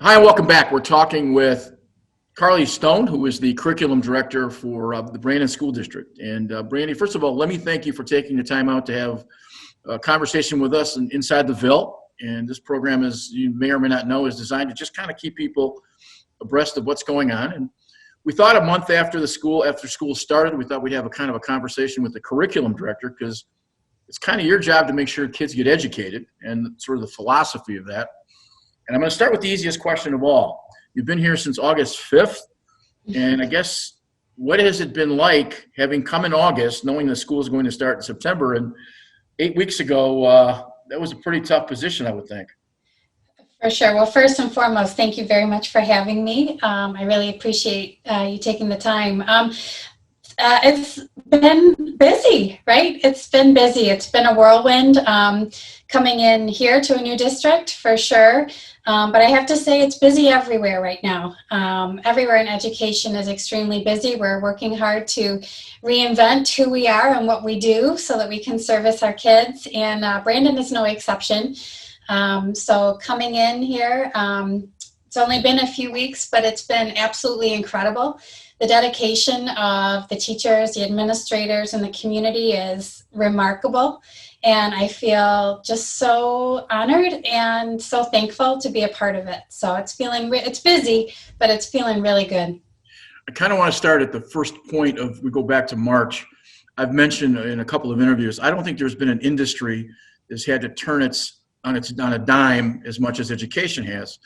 Hi, and welcome back. We're talking with Carly Stone, who is the curriculum director for the Brandon School District. And Brandy, first of all, let me thank you for taking the time out to have a conversation with us inside the Ville. And this program, as you may or may not know, is designed to just kind of keep people abreast of what's going on. And we thought a month after school started, we thought we'd have a kind of a conversation with the curriculum director, because it's kind of your job to make sure kids get educated and sort of the philosophy of that. And I'm going to start with the easiest question of all. You've been here since August 5th, and I guess what has it been like having come in August, knowing the school is going to start in September? And 8 weeks ago, that was a pretty tough position, I would think. For sure. Well, first and foremost, thank you very much for having me. I really appreciate you taking the time. It's been busy, right? It's been busy. It's been a whirlwind coming in here to a new district, for sure. But I have to say it's busy everywhere right now. Everywhere in education is extremely busy. We're working hard to reinvent who we are and what we do so that we can service our kids. And Brandon is no exception. So coming in here, it's only been a few weeks, but it's been absolutely incredible. The dedication of the teachers, the administrators, and the community is remarkable. And I feel just so honored and so thankful to be a part of it. So it's busy, but it's feeling really good. I kind of want to start at the first point we go back to March. I've mentioned in a couple of interviews, I don't think there's been an industry that's had to turn on a dime as much as education has.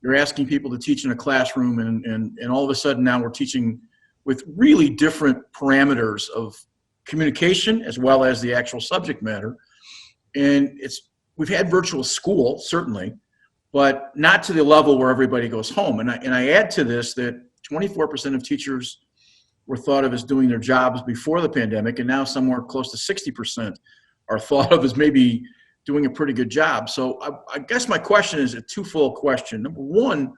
You're asking people to teach in a classroom, and all of a sudden now we're teaching with really different parameters of communication as well as the actual subject matter. And we've had virtual school, certainly, but not to the level where everybody goes home. And I add to this that 24% of teachers were thought of as doing their jobs before the pandemic, and now somewhere close to 60% are thought of as maybe doing a pretty good job. So I guess my question is a twofold question. Number one,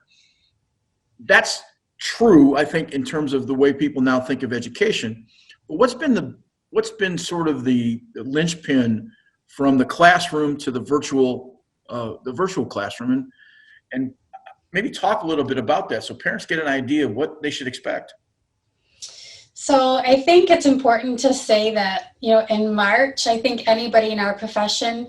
that's true, I think, in terms of the way people now think of education. But what's been sort of the linchpin from the classroom to the virtual classroom, and maybe talk a little bit about that so parents get an idea of what they should expect. So I think it's important to say that, in March, I think anybody in our profession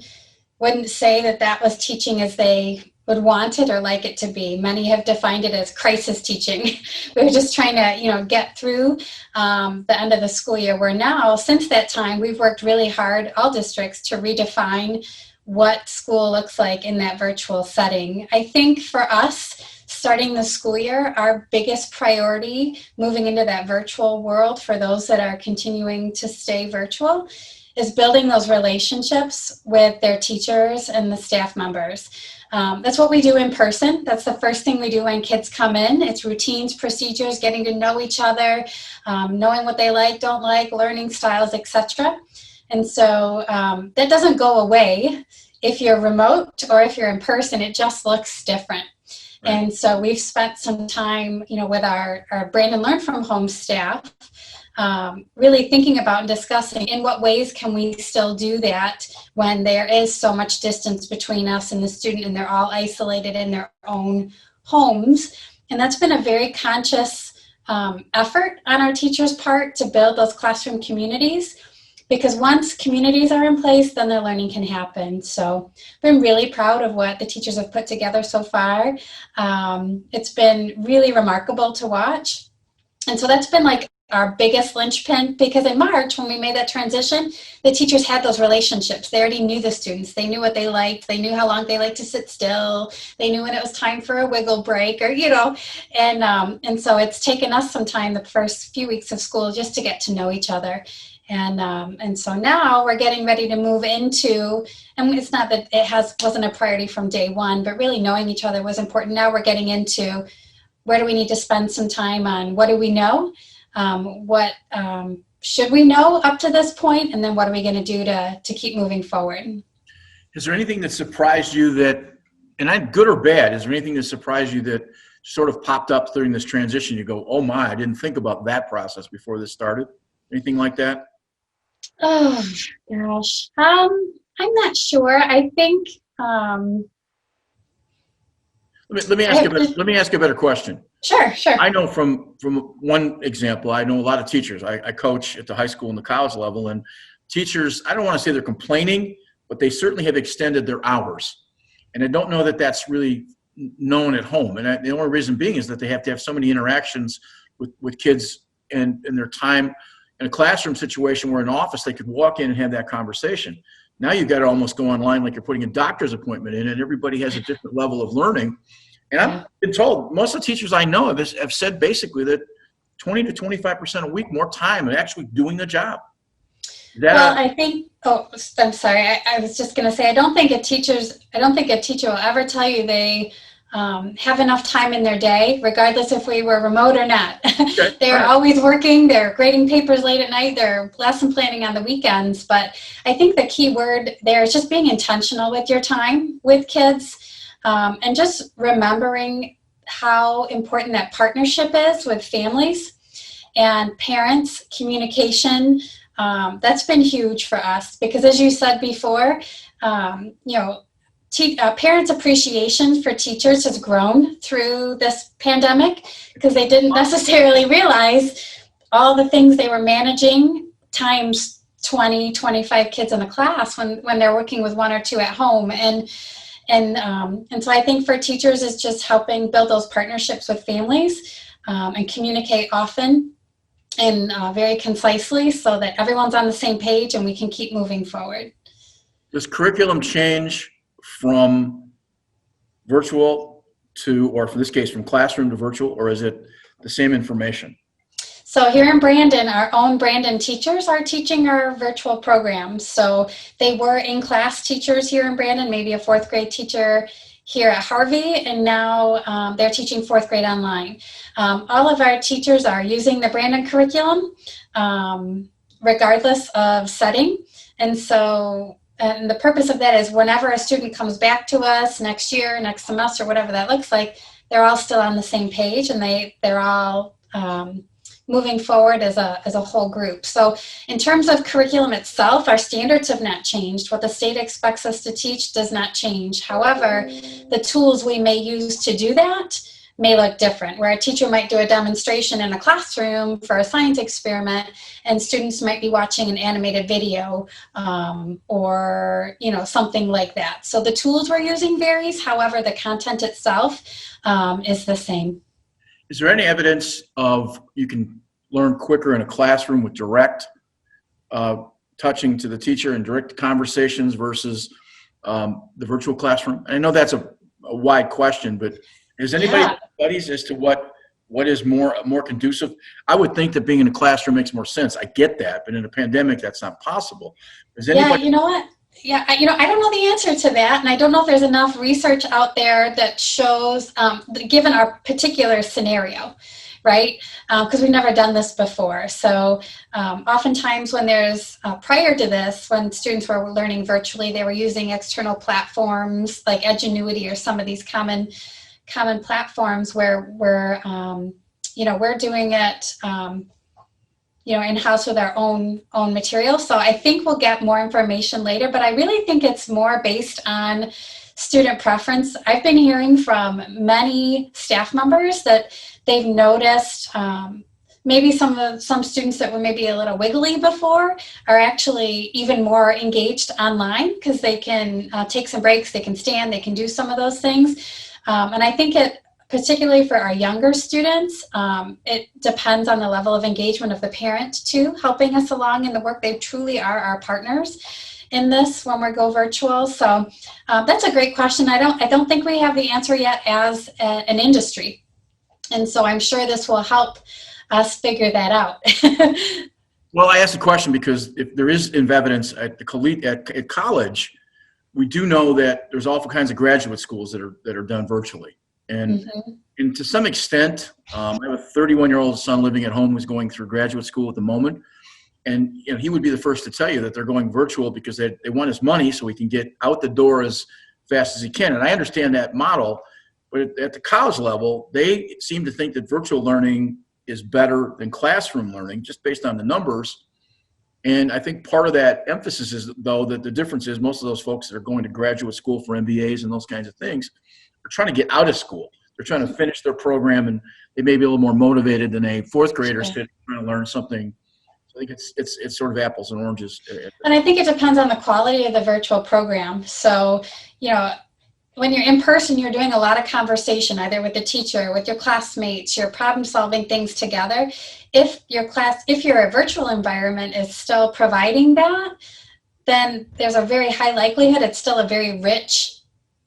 wouldn't say that was teaching as they would want it or like it to be. Many have defined it as crisis teaching. We were just trying to, get through the end of the school year. Where now, since that time, we've worked really hard, all districts, to redefine what school looks like in that virtual setting. I think for us, starting the school year, our biggest priority moving into that virtual world for those that are continuing to stay virtual is building those relationships with their teachers and the staff members. That's what we do in person. That's the first thing we do when kids come in. It's routines, procedures, getting to know each other, knowing what they like, don't like, learning styles, etc. And so that doesn't go away if you're remote or if you're in person. It just looks different. Right. And so we've spent some time, with our Brandon Learn From Home staff, really thinking about and discussing in what ways can we still do that when there is so much distance between us and the student and they're all isolated in their own homes. And that's been a very conscious effort on our teachers' part to build those classroom communities, because once communities are in place, then the learning can happen. So I've been really proud of what the teachers have put together so far. It's been really remarkable to watch. And so that's been like our biggest linchpin, because in March, when we made that transition, the teachers had those relationships. They already knew the students. They knew what they liked. They knew how long they liked to sit still. They knew when it was time for a wiggle break, or, and so it's taken us some time the first few weeks of school just to get to know each other. And so now we're getting ready to move into, and it's not that wasn't a priority from day one, but really knowing each other was important. Now we're getting into where do we need to spend some time on, what do we know? What should we know up to this point, and then what are we going to do to keep moving forward? Is there anything that surprised you good or bad, is there anything that surprised you that sort of popped up during this transition? You go, oh my, I didn't think about that process before this started. Anything like that? Oh gosh, I'm not sure. I think Let me ask you let me ask you a better question. Sure, sure. I know from one example, I know a lot of teachers. I coach at the high school and the college level, and teachers, I don't want to say they're complaining, but they certainly have extended their hours. And I don't know that that's really known at home. And the only reason being is that they have to have so many interactions with kids and their time in a classroom situation where in an office they could walk in and have that conversation. Now you've got to almost go online like you're putting a doctor's appointment in, and everybody has a different level of learning. And I've been told, most of the teachers I know have said basically that 20 to 25% a week more time and actually doing the job. I think, I'm sorry. I was just going to say, I don't think a teacher will ever tell you they have enough time in their day, regardless if we were remote or not. Okay. They're always working, they're grading papers late at night, they're lesson planning on the weekends. But I think the key word there is just being intentional with your time with kids, and just remembering how important that partnership is with families and parents, communication. That's been huge for us because, as you said before, parents' appreciation for teachers has grown through this pandemic because they didn't necessarily realize all the things they were managing times 20, 25 kids in a class when they're working with one or two at home. And so I think for teachers, it's just helping build those partnerships with families and communicate often and very concisely so that everyone's on the same page and we can keep moving forward. Does curriculum change from virtual to, or in this case, from classroom to virtual, or is it the same information? So here in Brandon, our own Brandon teachers are teaching our virtual programs. So they were in-class teachers here in Brandon, maybe a fourth grade teacher here at Harvey, and now they're teaching fourth grade online. All of our teachers are using the Brandon curriculum, regardless of setting. And the purpose of that is whenever a student comes back to us next year, next semester, whatever that looks like, they're all still on the same page and they're all moving forward as a whole group. So in terms of curriculum itself, our standards have not changed. What the state expects us to teach does not change. However, the tools we may use to do that may look different, where a teacher might do a demonstration in a classroom for a science experiment and students might be watching an animated video or something like that. So the tools we're using varies, however, the content itself is the same. Is there any evidence of you can learn quicker in a classroom with direct touching to the teacher and direct conversations versus the virtual classroom? I know that's a wide question, but has anybody done studies as to what is more conducive? I would think that being in a classroom makes more sense. I get that, but in a pandemic, that's not possible. You know what? Yeah, I don't know the answer to that, and I don't know if there's enough research out there that shows, given our particular scenario, right? Because we've never done this before. So oftentimes when there's, prior to this, when students were learning virtually, they were using external platforms like Edgenuity or some of these common platforms where we're doing it, in-house with our own material. So I think we'll get more information later, but I really think it's more based on student preference. I've been hearing from many staff members that they've noticed maybe some students that were maybe a little wiggly before are actually even more engaged online because they can take some breaks, they can stand, they can do some of those things. And I think particularly for our younger students, it depends on the level of engagement of the parent too, helping us along in the work. They truly are our partners in this when we go virtual. So that's a great question. I don't think we have the answer yet as an industry. And so I'm sure this will help us figure that out. Well, I asked the question because if there is evidence at college, we do know that there's all kinds of graduate schools that are done virtually. And to some extent, I have a 31-year-old son living at home who's going through graduate school at the moment. And he would be the first to tell you that they're going virtual because they want his money so he can get out the door as fast as he can. And I understand that model, but at the college level, they seem to think that virtual learning is better than classroom learning just based on the numbers. And I think part of that emphasis is, though, that the difference is most of those folks that are going to graduate school for MBAs and those kinds of things trying to get out of school. They're trying to finish their program, and they may be a little more motivated than a fourth grader sitting trying to learn something. So I think it's sort of apples and oranges. And I think it depends on the quality of the virtual program. So, you know, when you're in person, you're doing a lot of conversation, either with the teacher, with your classmates, you're problem solving things together. If your virtual environment is still providing that, then there's a very high likelihood it's still a very rich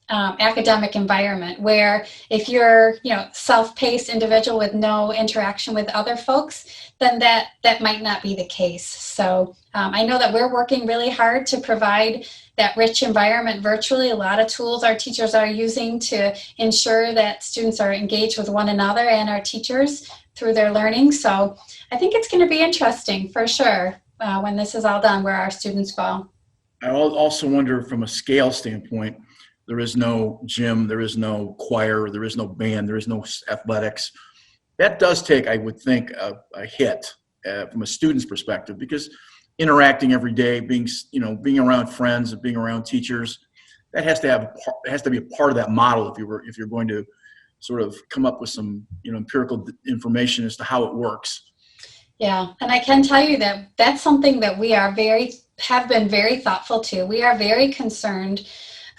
academic environment, where if you're, you know, self-paced individual with no interaction with other folks, then that might not be the case. So I know that we're working really hard to provide that rich environment virtually. A lot of tools our teachers are using to ensure that students are engaged with one another and our teachers through their learning. So I think it's going to be interesting for sure when this is all done, where our students go. I also wonder, from a scale standpoint, there is no gym, there is no choir, there is no band, there is no athletics. That does take, I would think, a hit from a student's perspective, because interacting every day, being around friends and being around teachers, that has to be a part of that model if you're going to sort of come up with some, you know, empirical information as to how it works. Yeah, and I can tell you that that's something that we have been very thoughtful to. We are very concerned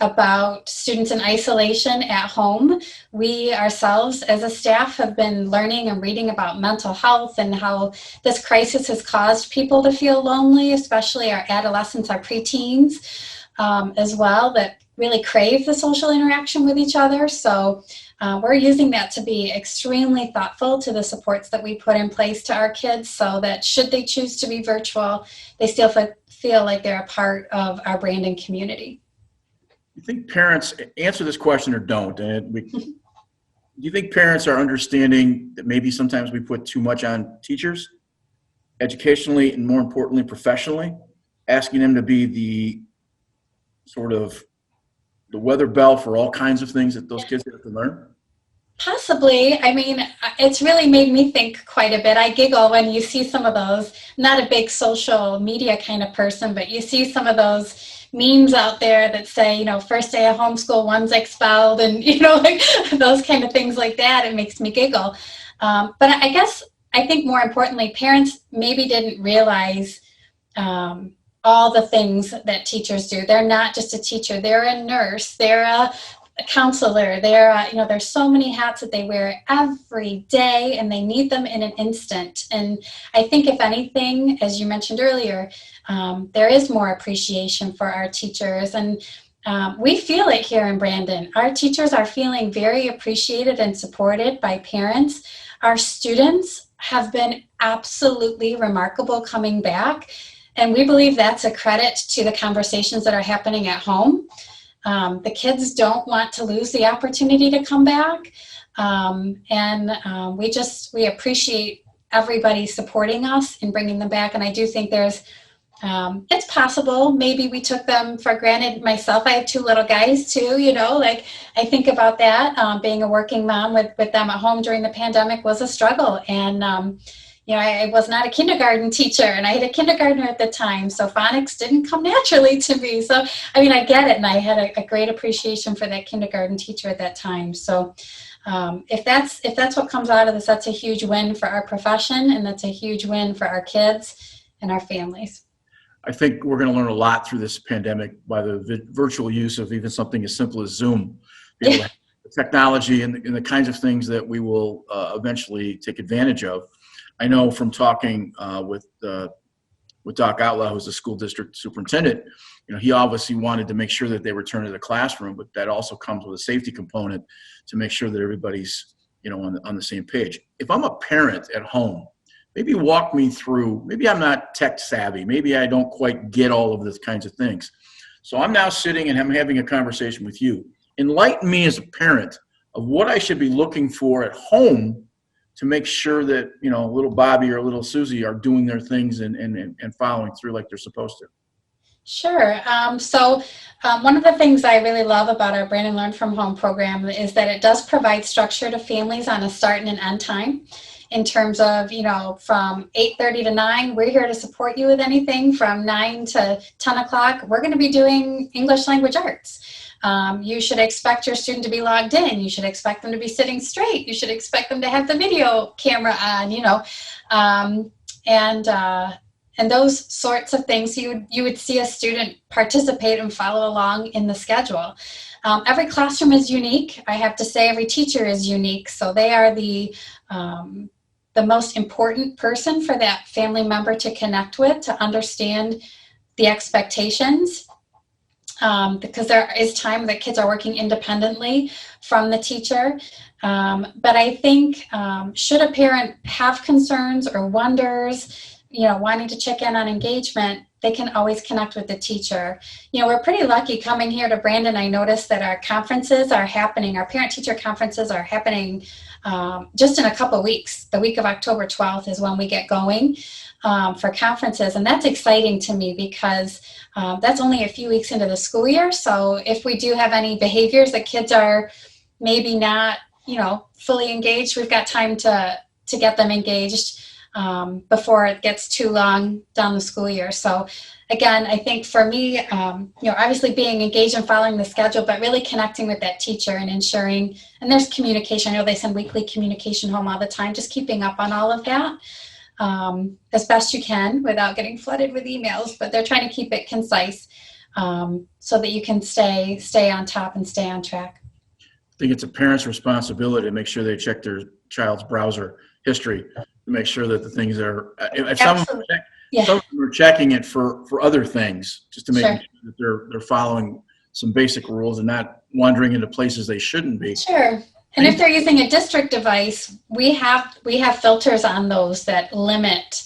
about students in isolation at home. We ourselves as a staff have been learning and reading about mental health and how this crisis has caused people to feel lonely, especially our adolescents, our preteens as well, that really crave the social interaction with each other. So we're using that to be extremely thoughtful to the supports that we put in place to our kids, so that should they choose to be virtual, they still feel like they're a part of our Brandon community. You think parents, answer this question or don't, and do you think parents are understanding that maybe sometimes we put too much on teachers, educationally and more importantly professionally, asking them to be the sort of the weather bell for all kinds of things that those kids have to learn? Possibly. I mean, it's really made me think quite a bit. I giggle when you see some of those. Not a big social media kind of person, but you see some of those memes out there that say, you know, first day of homeschool, one's expelled, and, you know, like those kind of things like that. It makes me giggle. But I think more importantly, parents maybe didn't realize all the things that teachers do. They're not just a teacher. They're a nurse. They're a counselor. There's so many hats that they wear every day, and they need them in an instant. And I think, if anything, as you mentioned earlier, there is more appreciation for our teachers, and we feel it here in Brandon. Our teachers are feeling very appreciated and supported by parents. Our students have been absolutely remarkable coming back, and we believe that's a credit to the conversations that are happening at home. The kids don't want to lose the opportunity to come back. We appreciate everybody supporting us in bringing them back. And I do think it's possible, maybe we took them for granted. Myself, I have 2 little guys too, you know, like I think about that. Being a working mom with them at home during the pandemic was a struggle. And, you know, I was not a kindergarten teacher, and I had a kindergartner at the time, so phonics didn't come naturally to me. So, I mean, I get it, and I had a great appreciation for that kindergarten teacher at that time. So, if that's what comes out of this, that's a huge win for our profession, and that's a huge win for our kids and our families. I think we're going to learn a lot through this pandemic by the virtual use of even something as simple as Zoom. The technology and the kinds of things that we will eventually take advantage of. I know from talking with Doc Outlaw, who's the school district superintendent, you know, he obviously wanted to make sure that they return to the classroom, but that also comes with a safety component to make sure that everybody's, you know, on the same page. If I'm a parent at home, maybe walk me through, maybe I'm not tech savvy, maybe I don't quite get all of these kinds of things. So I'm now sitting and I'm having a conversation with you. Enlighten me as a parent of what I should be looking for at home to make sure that, you know, little Bobby or little Susie are doing their things and following through like they're supposed to. Sure. One of the things I really love about our Brandon Learn from Home program is that it does provide structure to families on a start and an end time. In terms of, you know, from 8:30 to 9, we're here to support you with anything. From 9 to 10 o'clock, we're going to be doing English language arts. You should expect your student to be logged in. You should expect them to be sitting straight. You should expect them to have the video camera on, and those sorts of things. You would see a student participate and follow along in the schedule. Every classroom is unique. I have to say every teacher is unique. So they are the most important person for that family member to connect with, to understand the expectations. Because there is time that kids are working independently from the teacher. But I think should a parent have concerns or wonders, wanting to check in on engagement, they can always connect with the teacher. We're pretty lucky coming here to Brandon. I noticed that our conferences are happening. Our parent-teacher conferences are happening just in a couple of weeks. The week of October 12th is when we get going for conferences. And that's exciting to me because that's only a few weeks into the school year. So if we do have any behaviors that kids are maybe not, fully engaged, we've got time to get them engaged before it gets too long down the school year. So again, I think for me, obviously being engaged and following the schedule, but really connecting with that teacher and ensuring, and there's communication. I know they send weekly communication home all the time, just keeping up on all of that as best you can without getting flooded with emails, but they're trying to keep it concise so that you can stay on top and stay on track. I think it's a parent's responsibility to make sure they check their child's browser history to make sure that the things are, if some of them are checking it for other things, just to make sure that they're following some basic rules and not wandering into places they shouldn't be. Sure. And if they're using a district device, we have filters on those that limit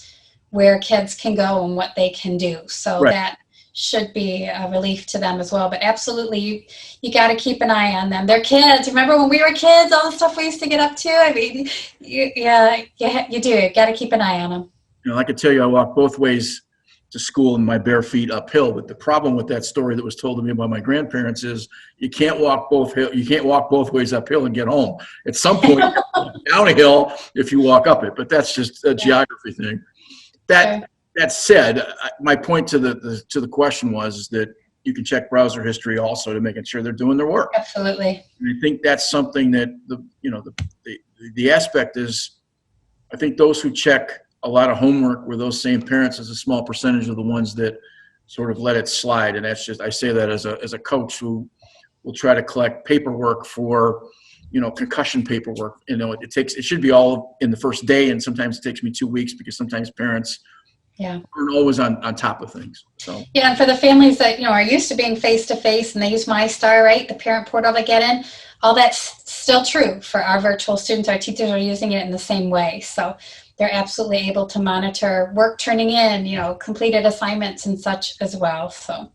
where kids can go and what they can do. So that should be a relief to them as well. But absolutely, you got to keep an eye on them. They're kids. Remember when we were kids, all the stuff we used to get up to? I mean, you do. You got to keep an eye on them. I could tell you I walk both ways to school in my bare feet uphill. But the problem with that story that was told to me by my grandparents is you can't walk both ways uphill and get home. At some point, down a hill if you walk up it. But that's just a geography thing. That said, my point to the question was that you can check browser history also to making sure they're doing their work. Absolutely. And I think that's something that the aspect is, I think those who check a lot of homework were those same parents as a small percentage of the ones that sort of let it slide. And that's just, I say that as a coach who will try to collect paperwork for, concussion paperwork. It should be all in the first day. And sometimes it takes me 2 weeks because sometimes parents aren't always on top of things. So and for the families that, are used to being face-to-face and they use MyStar, right? The parent portal to get in, all that's still true for our virtual students. Our teachers are using it in the same way. So they're absolutely able to monitor work turning in, completed assignments and such as well. So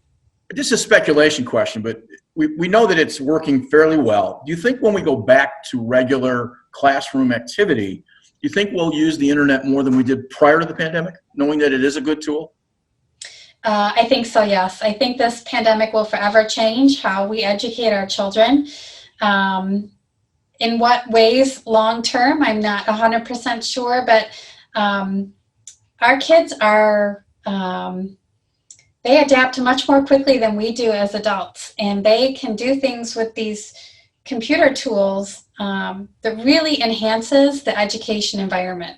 this is a speculation question, but we know that it's working fairly well. Do you think when we go back to regular classroom activity, do you think we'll use the internet more than we did prior to the pandemic, knowing that it is a good tool? I think so, yes. I think this pandemic will forever change how we educate our children. In what ways long term, I'm not 100% sure, but our kids are, they adapt much more quickly than we do as adults, and they can do things with these computer tools that really enhances the education environment.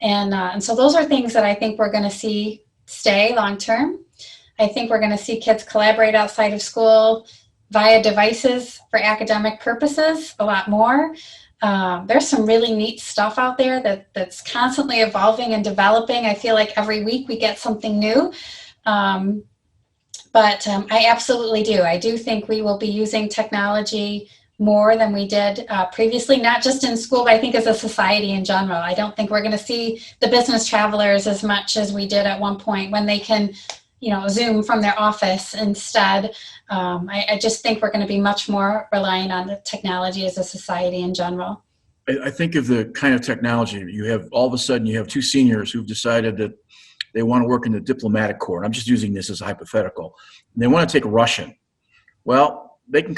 And so those are things that I think we're going to see stay long term. I think we're going to see kids collaborate outside of school via devices for academic purposes a lot more. There's some really neat stuff out there that's constantly evolving and developing. I feel like every week we get something new. But I absolutely do. I do think we will be using technology more than we did previously, not just in school, but I think as a society in general. I don't think we're going to see the business travelers as much as we did at one point when they can, Zoom from their office instead. I just think we're going to be much more reliant on the technology as a society in general. I think of the kind of technology you have. All of a sudden, you have two seniors who've decided that they want to work in the diplomatic corps. And I'm just using this as a hypothetical. And they want to take Russian. Well, they can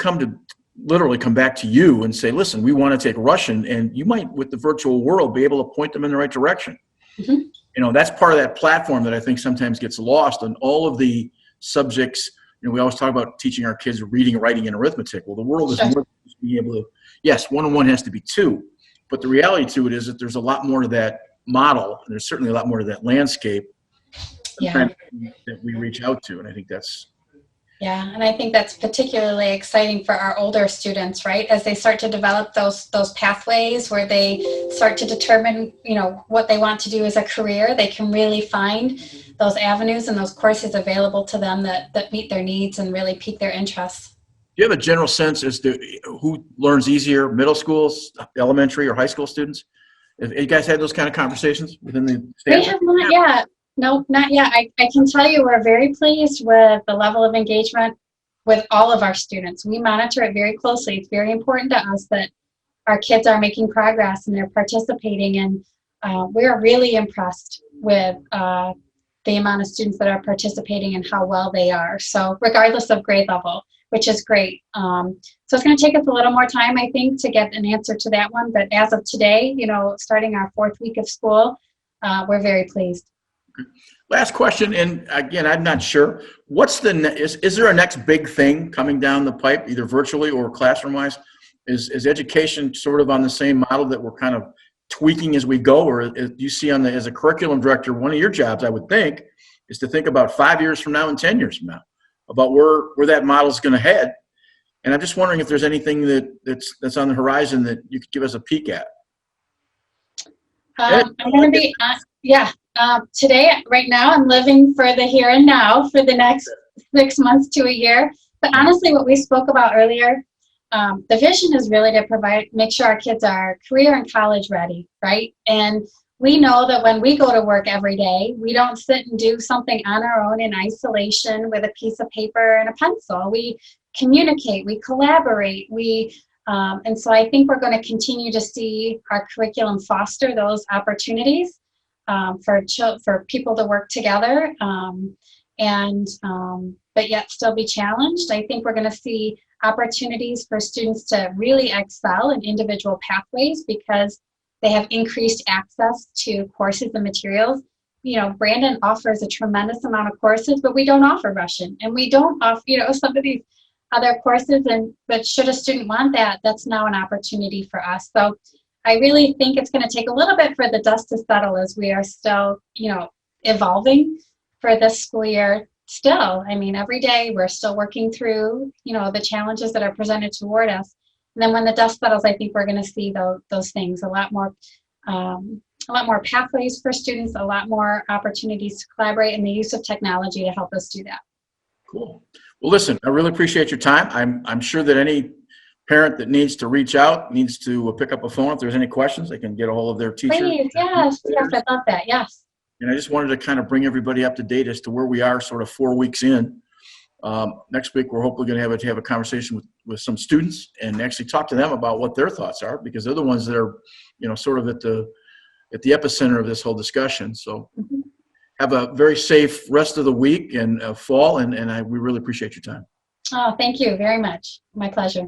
literally come back to you and say, listen, we want to take Russian, and you might, with the virtual world, be able to point them in the right direction. Mm-hmm. That's part of that platform that I think sometimes gets lost, and all of the subjects, we always talk about teaching our kids reading, writing, and arithmetic. Well, the world is Sure. more than just being able to, yes, 1-on-1 has to be 2, but the reality to it is that there's a lot more to that model, and there's certainly a lot more to that landscape Yeah. that we reach out to, and I think that's. Yeah, and I think that's particularly exciting for our older students, right? As they start to develop those pathways where they start to determine, what they want to do as a career, they can really find those avenues and those courses available to them that meet their needs and really pique their interests. Do you have a general sense as to who learns easier, middle schools, elementary, or high school students? Have you guys had those kind of conversations within the staff? We have not yet. No, not yet. I can tell you we're very pleased with the level of engagement with all of our students. We monitor it very closely. It's very important to us that our kids are making progress and they're participating, and we're really impressed with the amount of students that are participating and how well they are. So regardless of grade level, which is great. So it's going to take us a little more time, I think, to get an answer to that one. But as of today, starting our 4th week of school, we're very pleased. Last question, and again, I'm not sure. What's is there a next big thing coming down the pipe, either virtually or classroom-wise? Is education sort of on the same model that we're kind of tweaking as we go, or do you see as a curriculum director, one of your jobs, I would think, is to think about 5 years from now and 10 years from now about where that model is going to head? And I'm just wondering if there's anything that's on the horizon that you could give us a peek at. I'm going to be, today, right now, I'm living for the here and now for the next 6 months to a year. But honestly, what we spoke about earlier, the vision is really to make sure our kids are career and college ready, right? And we know that when we go to work every day, we don't sit and do something on our own in isolation with a piece of paper and a pencil. We communicate, we collaborate, and so I think we're going to continue to see our curriculum foster those opportunities for people to work together, but yet still be challenged. I think we're going to see opportunities for students to really excel in individual pathways because they have increased access to courses and materials. Brandon offers a tremendous amount of courses, but we don't offer Russian, and we don't offer, some of these other courses. But should a student want that, that's now an opportunity for us. So I really think it's going to take a little bit for the dust to settle as we are still, evolving for this school year. Still, every day we're still working through, the challenges that are presented toward us. And then when the dust settles, I think we're going to see those things, a lot more pathways for students, a lot more opportunities to collaborate, and the use of technology to help us do that. Cool. Well, listen, I really appreciate your time. I'm sure that any parent that needs to reach out needs to pick up a phone. If there's any questions, they can get a hold of their teacher. Please, yes, I'd love that, yes. And I just wanted to kind of bring everybody up to date as to where we are sort of 4 weeks in. Next week, we're hopefully going to have a conversation with some students and actually talk to them about what their thoughts are, because they're the ones that are, sort of at the epicenter of this whole discussion. So have a very safe rest of the week and fall, and we really appreciate your time. Oh, thank you very much. My pleasure.